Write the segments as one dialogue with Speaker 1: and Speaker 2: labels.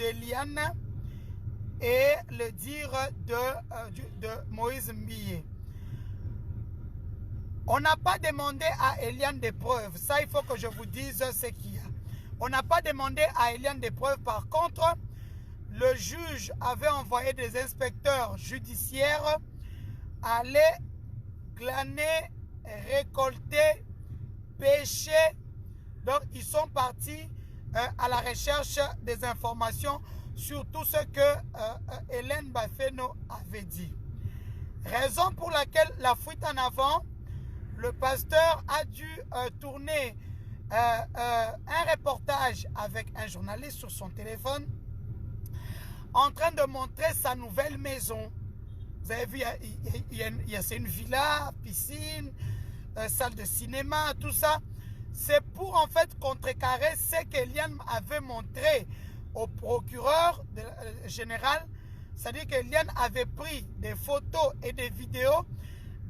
Speaker 1: d'Eliane et le dire de Moïse Mbiye. On n'a pas demandé à Eliane des preuves. Ça, il faut que je vous dise ce qu'il y a. On n'a pas demandé à Eliane des preuves. Par contre, le juge avait envoyé des inspecteurs judiciaires aller glaner, récolter, pêcher. Donc, ils sont partis à la recherche des informations sur tout ce que Hélène Bafeno avait dit. Raison pour laquelle la fuite en avant, le pasteur a dû tourner un reportage avec un journaliste sur son téléphone en train de montrer sa nouvelle maison. Vous avez vu, c'est une villa, piscine, salle de cinéma, tout ça. C'est pour en fait contrecarrer ce qu'Eliane avait montré au procureur général. C'est-à-dire qu'Eliane avait pris des photos et des vidéos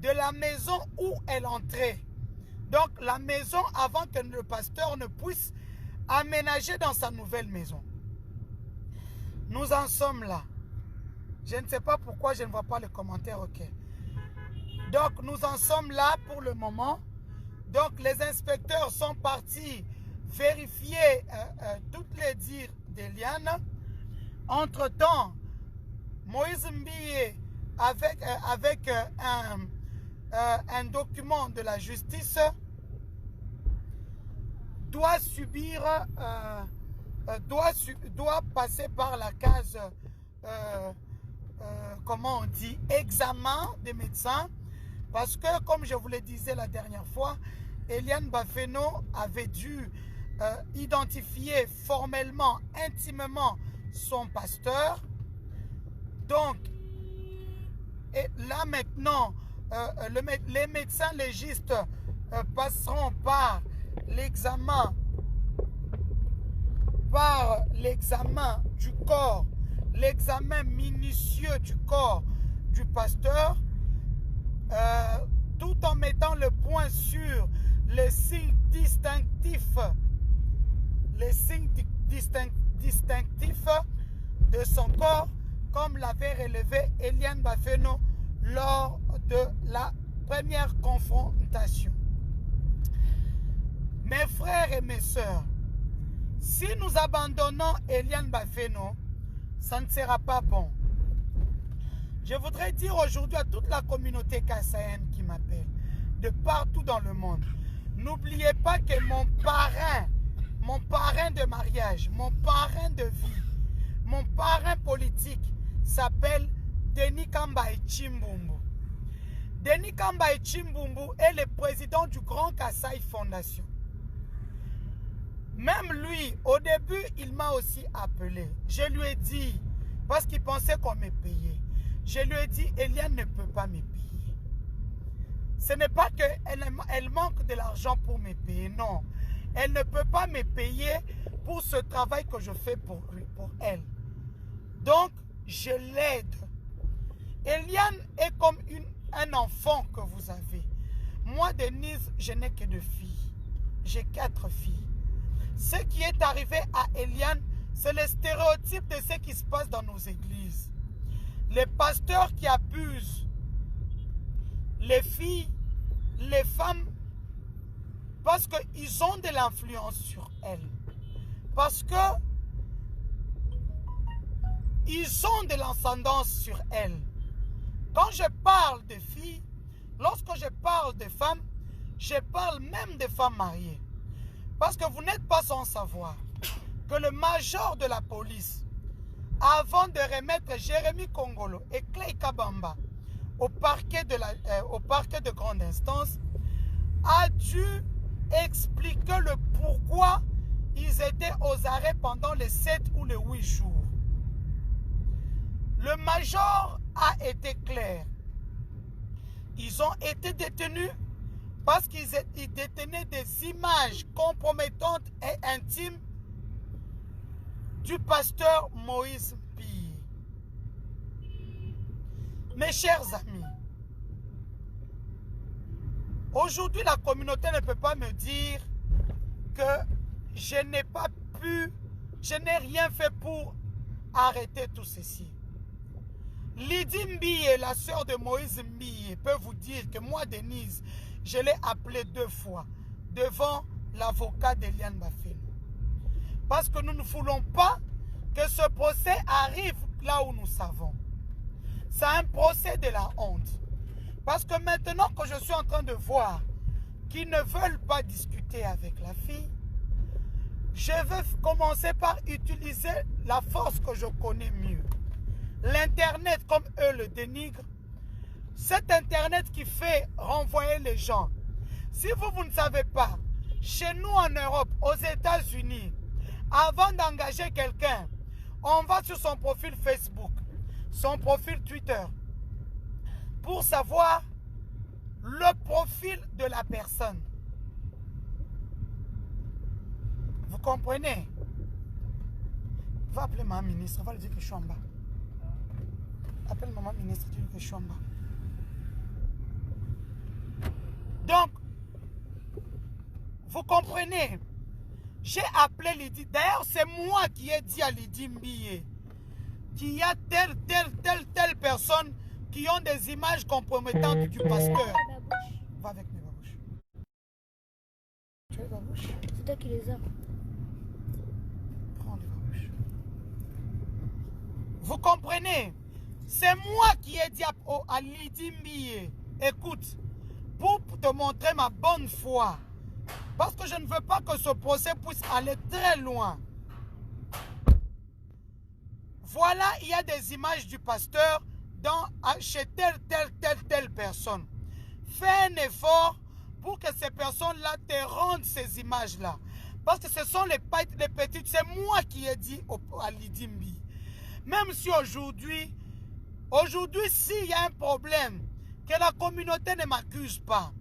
Speaker 1: de la maison où elle entrait. Donc la maison avant que le pasteur ne puisse aménager dans sa nouvelle maison. Nous en sommes là. Je ne sais pas pourquoi je ne vois pas le commentaire, ok. Donc nous en sommes là pour le moment. Donc les inspecteurs sont partis vérifier toutes les dires d'Eliane. Entre-temps, Moïse Mbiye, avec un document de la justice, doit subir, doit passer par la case, comment on dit, examen des médecins. Parce que, comme je vous le disais la dernière fois, Eliane Bafeno avait dû identifier formellement, intimement son pasteur. Donc, et là maintenant, les médecins légistes passeront par l'examen du corps, l'examen minutieux du corps du pasteur, tout en mettant le point sur les signes distinctifs, de son corps, comme l'avait relevé Eliane Bafeno lors de la première confrontation. Mes frères et mes sœurs, si nous abandonnons Eliane Bafeno, ça ne sera pas bon. Je voudrais dire aujourd'hui à toute la communauté kassaïenne qui m'appelle, de partout dans le monde, n'oubliez pas que mon parrain de mariage, mon parrain de vie, mon parrain politique s'appelle Denis Kambaye Chimbumbu. Denis Kambaye Chimbumbu est le président du Grand Kasaï Fondation. Même lui, au début, il m'a aussi appelé. Je lui ai dit, parce qu'il pensait qu'on me payait, je lui ai dit, Eliane ne peut pas me payer. Ce n'est pas qu'elle manque de l'argent pour me payer, non. Elle ne peut pas me payer pour ce travail que je fais pour elle. Donc, je l'aide. Eliane est comme un enfant que vous avez. Moi, Denise, je n'ai que 2 filles. J'ai 4 filles. Ce qui est arrivé à Eliane, c'est le stéréotype de ce qui se passe dans nos églises. Les pasteurs qui abusent les filles, les femmes, parce qu'ils ont de l'influence sur elles. Parce que ils ont de l'ascendance sur elles. Quand je parle de filles, lorsque je parle de femmes, je parle même de femmes mariées. Parce que vous n'êtes pas sans savoir que le major de la police, avant de remettre Jérémy Kongolo et Clay Kabamba au parquet de grande instance, a dû expliquer le pourquoi ils étaient aux arrêts pendant les 7 ou les 8 jours. Le major a été clair. Ils ont été détenus parce qu'ils détenaient des images compromettantes et intimes du pasteur Moïse Mbiye. Mes chers amis, aujourd'hui la communauté ne peut pas me dire que je n'ai pas pu, je n'ai rien fait pour arrêtez tout ceci. Lydie Mbiye, la sœur de Moïse Mbiye, peut vous dire que moi, Denise, je l'ai appelée 2 fois devant l'avocat d'Eliane Bafelo. Parce que nous ne voulons pas que ce procès arrive là où nous savons. C'est un procès de la honte. Parce que maintenant que je suis en train de voir qu'ils ne veulent pas discuter avec la fille, je vais commencer par utiliser la force que je connais mieux. L'Internet, comme eux le dénigrent, cet Internet qui fait renvoyer les gens. Si vous ne savez pas, chez nous en Europe, aux États-Unis, avant d'engager quelqu'un, on va sur son profil Facebook, son profil Twitter, pour savoir le profil de la personne. Vous comprenez? Va appeler ma ministre, va lui dire que je suis en bas. Appelle maman ministre, dis-lui que je suis en bas. Donc, vous comprenez? J'ai appelé Lydie. D'ailleurs, c'est moi qui ai dit à Lydie Mbiye qu'il y a telle personne qui ont des images compromettantes du pasteur. Va avec mes babouches. Tu as les babouches?
Speaker 2: C'est toi qui les as.
Speaker 1: Prends les babouches. Vous comprenez? C'est moi qui ai dit à Lydie Mbiye, écoute, pour te montrer ma bonne foi, parce que je ne veux pas que ce procès puisse aller très loin. Voilà, il y a des images du pasteur chez telle personne. Fais un effort pour que ces personnes-là te rendent ces images-là. Parce que ce sont les petites, c'est moi qui ai dit à Lydie Mbiye. Même si aujourd'hui, s'il y a un problème, que la communauté ne m'accuse pas.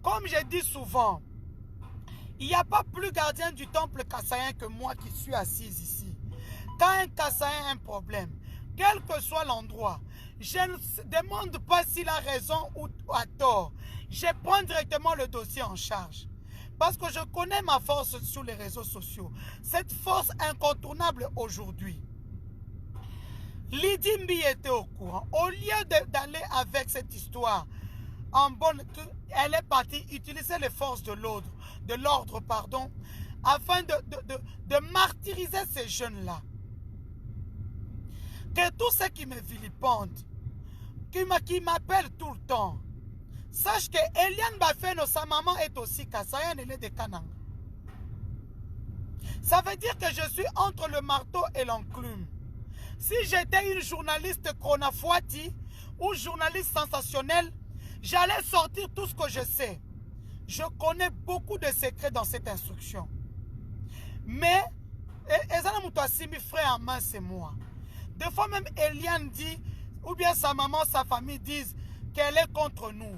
Speaker 1: Comme je dis souvent, il n'y a pas plus gardien du temple kassaïen que moi qui suis assise ici. Quand un kassaïen a un problème, quel que soit l'endroit, je ne demande pas s'il a raison ou a tort. Je prends directement le dossier en charge. Parce que je connais ma force sur les réseaux sociaux. Cette force incontournable aujourd'hui. Lydie Mbiye était au courant. Au lieu d'aller avec cette histoire, elle est partie utiliser les forces de l'ordre, afin de martyriser ces jeunes-là. Que tous ceux qui me vilipendent, qui m'appellent tout le temps, sache que Eliane Bafelo, sa maman est aussi kassaïenne, elle est de Kananga. Ça veut dire que je suis entre le marteau et l'enclume. Si j'étais une journaliste chronafouati ou journaliste sensationnelle, j'allais sortir tout ce que je sais. Je connais beaucoup de secrets dans cette instruction. Mais, Ezana Moutouassimi, frère en main, c'est moi. Des fois même Eliane dit, ou bien sa maman, sa famille disent qu'elle est contre nous.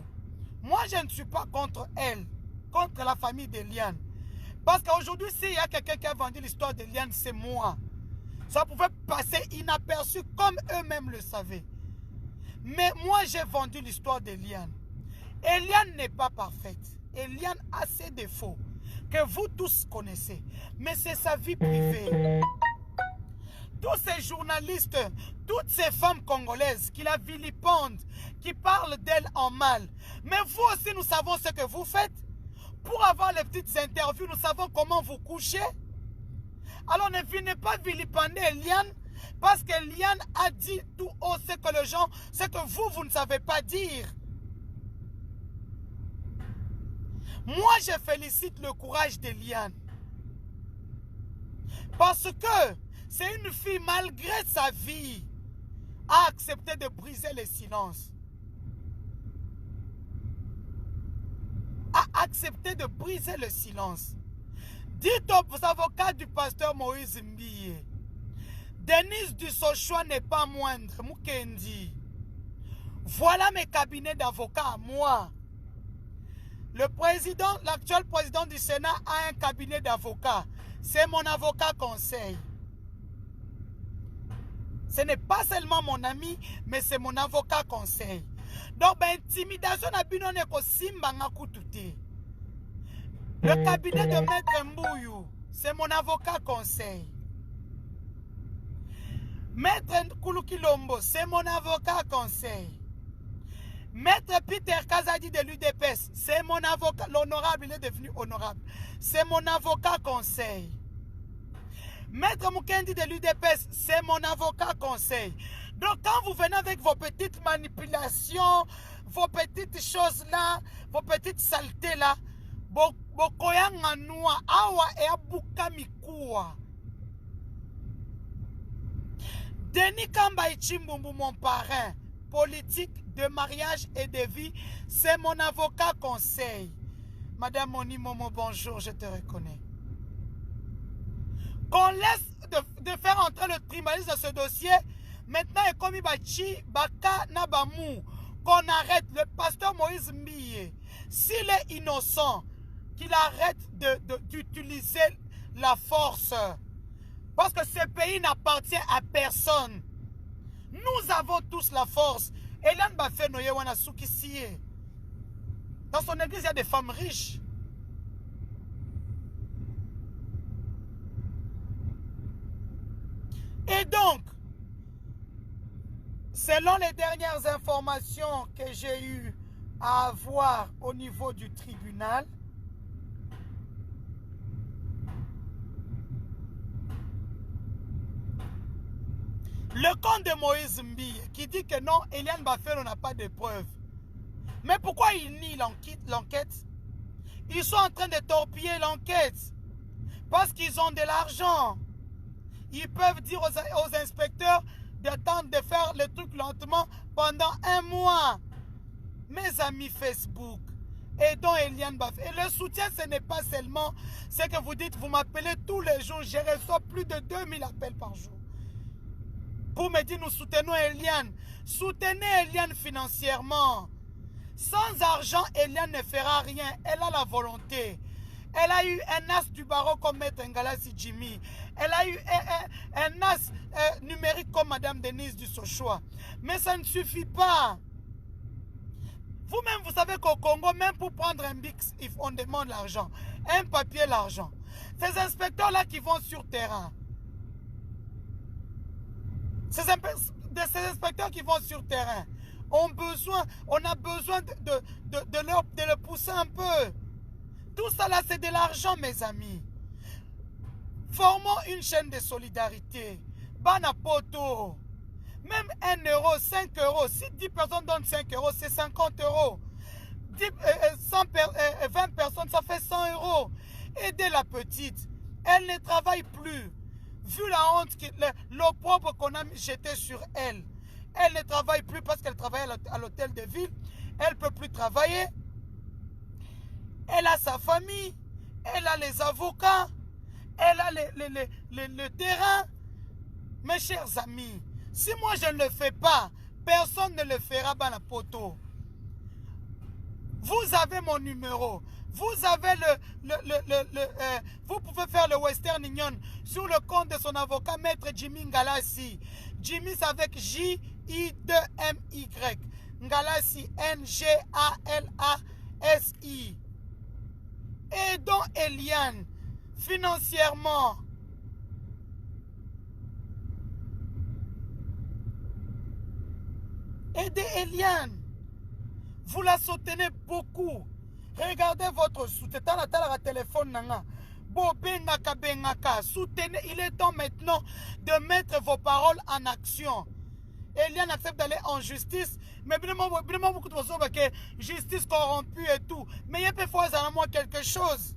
Speaker 1: Moi, je ne suis pas contre elle, contre la famille d'Eliane. Parce qu'aujourd'hui, s'il y a quelqu'un qui a vendu l'histoire d'Eliane, c'est moi. Ça pouvait passer inaperçu comme eux-mêmes le savaient. Mais moi, j'ai vendu l'histoire d'Eliane. Eliane n'est pas parfaite. Eliane a ses défauts que vous tous connaissez. Mais c'est sa vie privée. Tous ces journalistes, toutes ces femmes congolaises qui la vilipendent, qui parlent d'elle en mal. Mais vous aussi, nous savons ce que vous faites. Pour avoir les petites interviews, nous savons comment vous couchez. Alors ne venez pas vilipender Eliane parce qu'Eliane a dit tout haut ce que vous ne savez pas dire. Moi, je félicite le courage d'Eliane. Parce que c'est une fille, malgré sa vie, a accepté de briser le silence. A accepté de briser le silence. Dites aux avocats du pasteur Moïse Mbiye, Denise Dussochoa n'est pas moindre, Mukendi. Voilà mes cabinets d'avocats à moi. L'actuel président du Sénat a un cabinet d'avocats. C'est mon avocat conseil. Ce n'est pas seulement mon ami, mais c'est mon avocat conseil. Donc, intimidation n'a pas de simba ngakutute. Le cabinet de Maître Mbouyou, c'est mon avocat conseil. Maître Koulouki Lombo, c'est mon avocat conseil. Maître Peter Kazadi de l'UDPS, c'est mon avocat. L'honorable, il est devenu honorable. C'est mon avocat conseil. Maître Mukendi de l'UDPS, c'est mon avocat conseil. Donc quand vous venez avec vos petites manipulations, vos petites choses là, vos petites saletés là, bokoyanga noa awa e abuka mikuwa. Denis Kamba Ichimbumbu, mon parrain politique de mariage et de vie, c'est mon avocat conseil. Madame Moni Momo, bonjour, je te reconnais. Qu'on laisse de faire entrer le tribunaliste dans ce dossier. Maintenant, et comme Ibachi, Baka Nabamou, qu'on arrête le pasteur Moïse Mbiye. S'il est innocent, qu'il arrête d'utiliser la force. Parce que ce pays n'appartient à personne. Nous avons tous la force. Eliane Bafenoye Wanasuki Siye. Dans son église, il y a des femmes riches. Et donc, selon les dernières informations que j'ai eues à avoir au niveau du tribunal, le camp de Moïse Mbiye qui dit que non, Eliane Bafelo n'a pas de preuves. Mais pourquoi ils nient l'enquête? Ils sont en train de torpiller l'enquête. Parce qu'ils ont de l'argent. Ils peuvent dire aux inspecteurs d'attendre de faire le truc lentement pendant 1 mois. Mes amis Facebook, aidons Eliane Bafelo. Et le soutien, ce n'est pas seulement ce que vous dites, vous m'appelez tous les jours. Je reçois plus de 2000 appels par jour. Pour me dire, nous soutenons Eliane. Soutenez Eliane financièrement. Sans argent, Eliane ne fera rien. Elle a la volonté. Elle a eu un as du barreau comme Maître Ngalasi Jimmy. Elle a eu un as numérique comme Madame Denise du Sochoa. Mais ça ne suffit pas. Vous-même, vous savez qu'au Congo, même pour prendre un BIX, on demande l'argent. Un papier, l'argent. Ces inspecteurs-là qui vont sur terrain. Ces inspecteurs qui vont sur terrain on a besoin de le pousser un peu. Tout ça là, c'est de l'argent, mes amis. Formons une chaîne de solidarité. Banapoto. Même 1 euro, 5 euros. Si 10 personnes donnent 5 euros, c'est 50 euros. 20 personnes, ça fait 100 euros. Aidez la petite. Elle ne travaille plus. Vu la honte, l'opprobre qu'on a jeté sur elle. Elle ne travaille plus parce qu'elle travaille à l'hôtel de ville. Elle ne peut plus travailler. Elle a sa famille. Elle a les avocats. Elle a le terrain. Mes chers amis, si moi je ne le fais pas, personne ne le fera dans la poteau. Vous avez mon numéro. Vous avez vous pouvez faire le Western Union sur le compte de son avocat, Maître Jimmy Ngalasi. Jimmy, c'est avec J-I-2-M-Y. Ngalasi, N-G-A-L-A-S-I. Aidons Eliane financièrement. Aidez Eliane. Vous la soutenez beaucoup. Regardez votre soutien. Tala téléphone nanga. Soutenez. Il est temps maintenant de mettre vos paroles en action. Eliane accepte d'aller en justice. Mais vraiment beaucoup de personnes que justice corrompue et tout. Mais il y a peu fois à moi quelque chose.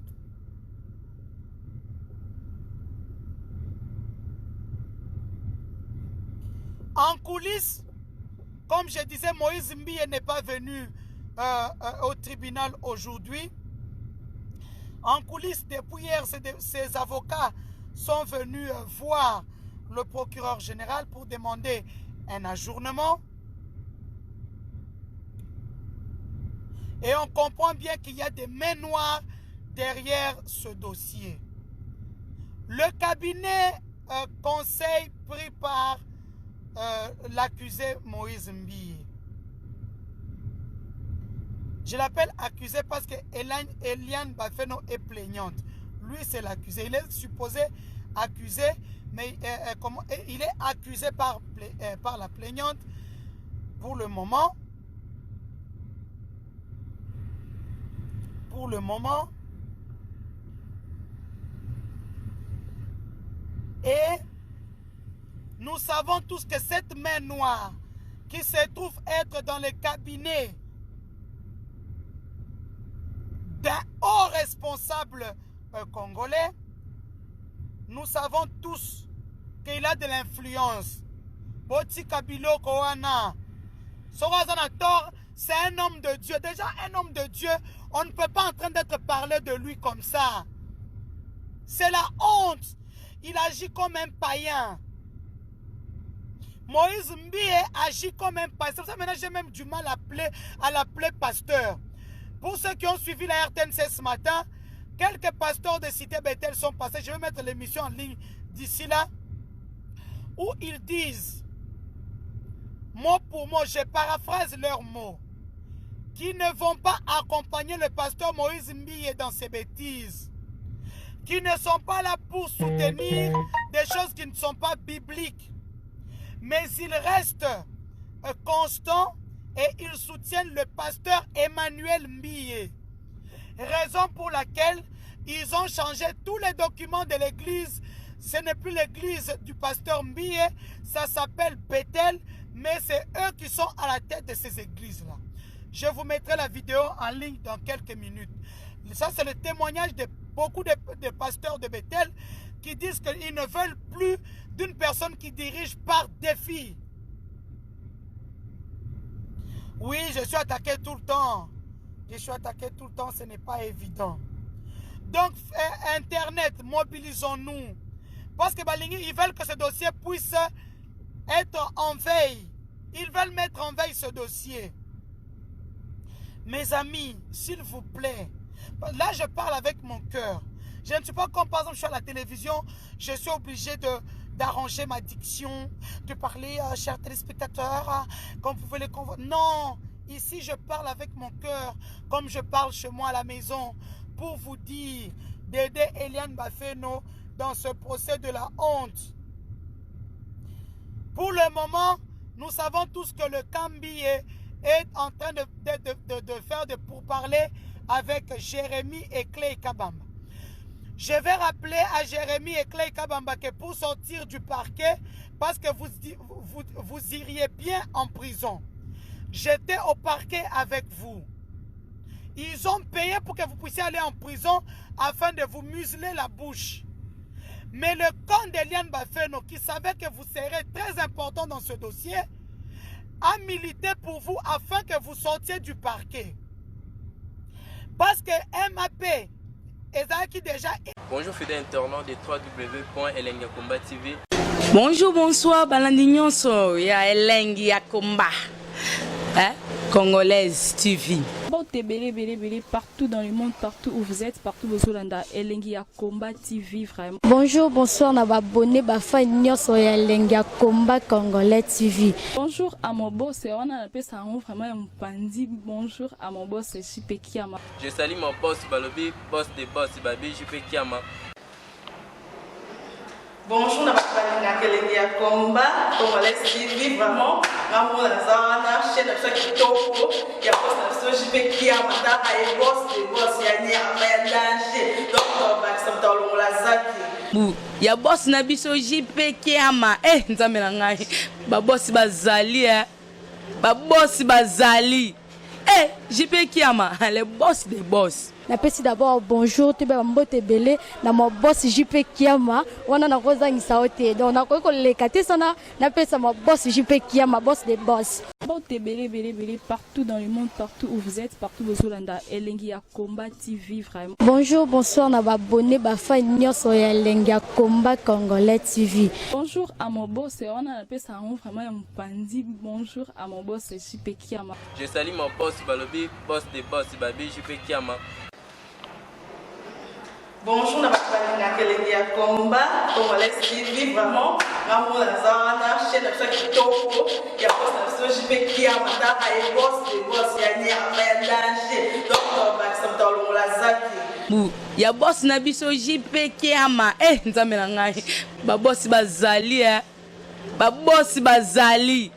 Speaker 1: En coulisses, comme je disais, Moïse Mbiye n'est pas venu au tribunal aujourd'hui. En coulisses, depuis hier, ses avocats sont venus voir le procureur général pour demander un ajournement. Et on comprend bien qu'il y a des mains noires derrière ce dossier. Le cabinet conseil pris par l'accusé Moïse Mbiye. Je l'appelle accusé parce que Eliane Bafeno est plaignante. Lui, c'est l'accusé. Il est supposé accusé, mais il est accusé par la plaignante pour le moment. Et nous savons tous que cette main noire qui se trouve être dans le cabinet d'un haut responsable congolais, nous savons tous qu'il a de l'influence. Boti Kabilo Koana, Sorazanator, c'est un homme de Dieu. Déjà un homme de Dieu, on ne peut pas en train d'être parlé de lui comme ça. C'est la honte. Il agit comme un païen. Moïse Mbie agit comme un païen. C'est pour ça que maintenant j'ai même du mal à l'appeler pasteur. Pour ceux qui ont suivi la RTNC ce matin, quelques pasteurs de Cité Bethel sont passés. Je vais mettre l'émission en ligne d'ici là. Où ils disent, mot pour mot, je paraphrase leurs mots, qui ne vont pas accompagner le pasteur Moïse Mbie dans ses bêtises, qui ne sont pas là pour soutenir des choses qui ne sont pas bibliques, mais ils restent constants et ils soutiennent le pasteur Emmanuel Mbie. Raison pour laquelle ils ont changé tous les documents de l'église. Ce n'est plus l'église du pasteur Mbie, ça s'appelle Bethel, mais c'est eux qui sont à la tête de ces églises-là. Je vous mettrai la vidéo en ligne dans quelques minutes. Ça, c'est le témoignage de beaucoup de pasteurs de Bethel qui disent qu'ils ne veulent plus d'une personne qui dirige par défi. Oui, je suis attaqué tout le temps. Ce n'est pas évident. Donc, Internet, mobilisons-nous. Parce que ils veulent que ce dossier puisse être en veille. Ils veulent mettre en veille ce dossier. Mes amis, s'il vous plaît, là je parle avec mon cœur. Je ne suis pas comme par exemple je suis à la télévision, je suis obligé d'arranger ma diction, de parler, chers téléspectateurs, comme vous pouvez les convaincre. Non, ici je parle avec mon cœur, comme je parle chez moi à la maison, pour vous dire d'aider Eliane Bafeno dans ce procès de la honte. Pour le moment, nous savons tous que le Kambi est en train de faire des pourparlers avec Jérémie et Clay Kabamba. Je vais rappeler à Jérémie et Clay Kabamba que pour sortir du parquet, parce que vous iriez bien en prison, j'étais au parquet avec vous. Ils ont payé pour que vous puissiez aller en prison afin de vous museler la bouche. Mais le camp d'Eliane Bafeno, qui savait que vous serez très important dans ce dossier, a milité pour vous afin que vous sortiez du parquet. Parce que MAP, Ezaki déjà...
Speaker 2: Bonjour fidèles internautes de www.elengiakomba TV.
Speaker 3: Bonjour, bonsoir, Balandignonso, ya Elengiakomba, Congolaise TV. Bon, t'es belé, partout dans le monde, partout où vous êtes, partout où vous êtes, Elengiakomba TV, vraiment.
Speaker 4: Bonjour, bonsoir, na abonné, bafa nyonso ya Elengiakomba Congolais TV.
Speaker 3: Bonjour à mon boss, on a appelé ça vraiment un pandi. Bonjour à mon boss, JP Kiama.
Speaker 2: Je salue mon boss Balobi, boss des boss, Babi, JP Kiama.
Speaker 5: Bonjour, na Elengiakomba Congolais TV, vraiment. Maman la zana, chaîne de chaque kitoko, il y a boss na JP Kiama, ta ay boss des boss, ya ni ya danger. Donc on va se mettre la zaki.
Speaker 3: Ya boss na biso JP Kiama, nzambe na ngai. Ba boss bazali ba boss bazali. JP Kiama, le boss des boss.
Speaker 4: Napesi d'abord bonjour, tu vas mbote belé, na mon boss JP Kiama, wana na kozangisa ote. Donc na ko lekate sana, napesa mon boss JP Kiama, boss des boss.
Speaker 3: Bon, t'es belé, partout dans le monde, partout où vous êtes, partout où vous êtes, Elengiakomba TV, vraiment.
Speaker 4: Bonjour, bonsoir, na abonné, bafa nyonso ya Elengiakomba Congolais TV.
Speaker 3: Bonjour à mon boss, on a appelé ça vraiment un pandi. Bonjour à mon boss, JP Kiama.
Speaker 2: Je salue mon boss Balobi, boss des boss, Babi, JP Kiama.
Speaker 5: Bonjour, na Elengiakomba Congolais TV, vraiment. Maman la zana, chaîne na biso ya kitoko ya boss na biso JP Kiama ta aye boss de boss ya nyama ya danger donc bakisa moto alongola zaki
Speaker 3: ya boss na biso JP Kiama nzambe na ngai babosi bazali babosi bazali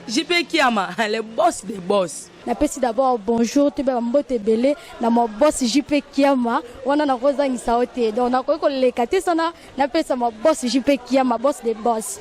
Speaker 3: JP Kiama le boss des boss.
Speaker 4: Napesi d'abord bonjour tu ba mbote belé na mo boss JP Kiama wana na kozangisa ote donc na ko lekate sana napesa mo boss JP Kiama boss des boss.